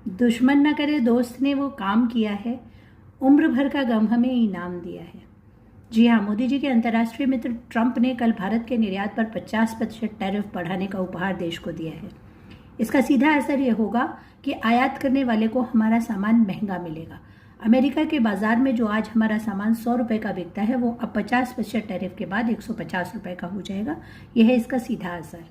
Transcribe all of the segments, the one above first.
दुश्मन न करे दोस्त ने वो काम किया है, उम्र भर का गम हमें इनाम दिया है। जी हाँ, मोदी जी के अंतर्राष्ट्रीय मित्र ट्रंप ने कल भारत के निर्यात पर 50% टैरिफ बढ़ाने का उपहार देश को दिया है। इसका सीधा असर यह होगा कि आयात करने वाले को हमारा सामान महंगा मिलेगा। अमेरिका के बाजार में जो आज हमारा सामान 100 रुपये का बिकता है वो अब 50% टैरिफ के बाद 150 रुपये का हो जाएगा। यह है इसका सीधा असर।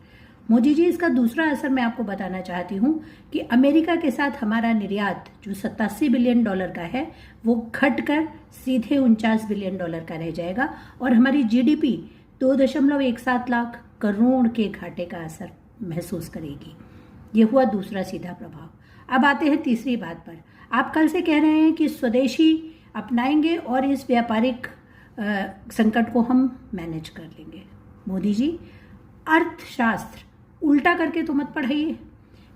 मोदी जी, इसका दूसरा असर मैं आपको बताना चाहती हूँ कि अमेरिका के साथ हमारा निर्यात जो 87 बिलियन डॉलर का है वो घटकर सीधे 49 बिलियन डॉलर का रह जाएगा और हमारी जीडीपी 2.17 लाख करोड़ के घाटे का असर महसूस करेगी। ये हुआ दूसरा सीधा प्रभाव। अब आते हैं तीसरी बात पर। आप कल से कह रहे हैं कि स्वदेशी अपनाएंगे और इस व्यापारिक संकट को हम मैनेज कर लेंगे। मोदी जी, अर्थशास्त्र उल्टा करके तो मत पढ़ाइए।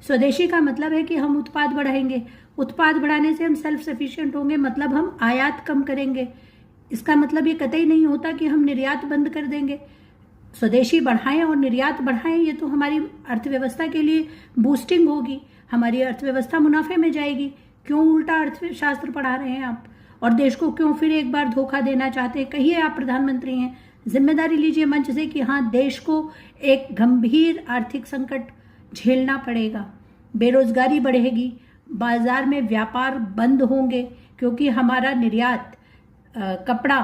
स्वदेशी का मतलब है कि हम उत्पाद बढ़ाएंगे, उत्पाद बढ़ाने से हम सेल्फ सफिशिएंट होंगे, मतलब हम आयात कम करेंगे। इसका मतलब ये कतई नहीं होता कि हम निर्यात बंद कर देंगे। स्वदेशी बढ़ाएं और निर्यात बढ़ाएं, ये तो हमारी अर्थव्यवस्था के लिए बूस्टिंग होगी, हमारी अर्थव्यवस्था मुनाफे में जाएगी। क्यों उल्टा अर्थशास्त्र पढ़ा रहे हैं आप? और देश को क्यों फिर एक बार धोखा देना चाहते हैं? कहिए, आप प्रधानमंत्री हैं, जिम्मेदारी लीजिए मंच से कि हाँ, देश को एक गंभीर आर्थिक संकट झेलना पड़ेगा, बेरोजगारी बढ़ेगी, बाजार में व्यापार बंद होंगे क्योंकि हमारा निर्यात कपड़ा,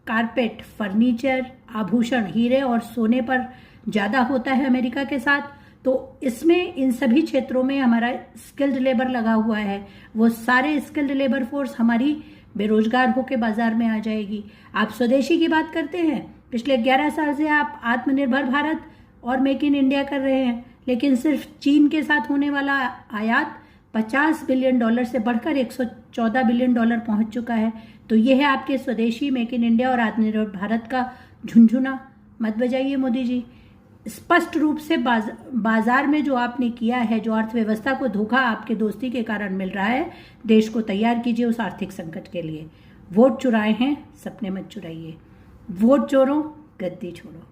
कारपेट, फर्नीचर, आभूषण, हीरे और सोने पर ज़्यादा होता है अमेरिका के साथ। तो इसमें इन सभी क्षेत्रों में हमारा स्किल्ड लेबर लगा हुआ है। वो सारे स्किल्ड लेबर फोर्स हमारी बेरोजगार होकर बाजार में आ जाएगी। आप स्वदेशी की बात करते हैं, पिछले 11 साल से आप आत्मनिर्भर भारत और मेक इन इंडिया कर रहे हैं, लेकिन सिर्फ चीन के साथ होने वाला आयात 50 बिलियन डॉलर से बढ़कर 114 बिलियन डॉलर पहुंच चुका है। तो यह है आपके स्वदेशी, मेक इन इंडिया और आत्मनिर्भर भारत का झुंझुना। मत बजाइए मोदी जी। स्पष्ट रूप से बाजार में जो आपने किया है, जो अर्थव्यवस्था को धोखा आपके दोस्ती के कारण मिल रहा है, देश को तैयार कीजिए उस आर्थिक संकट के लिए। वोट चुराए हैं, सपने मत चुराइए। वोट चोरों, गद्दी छोड़ो।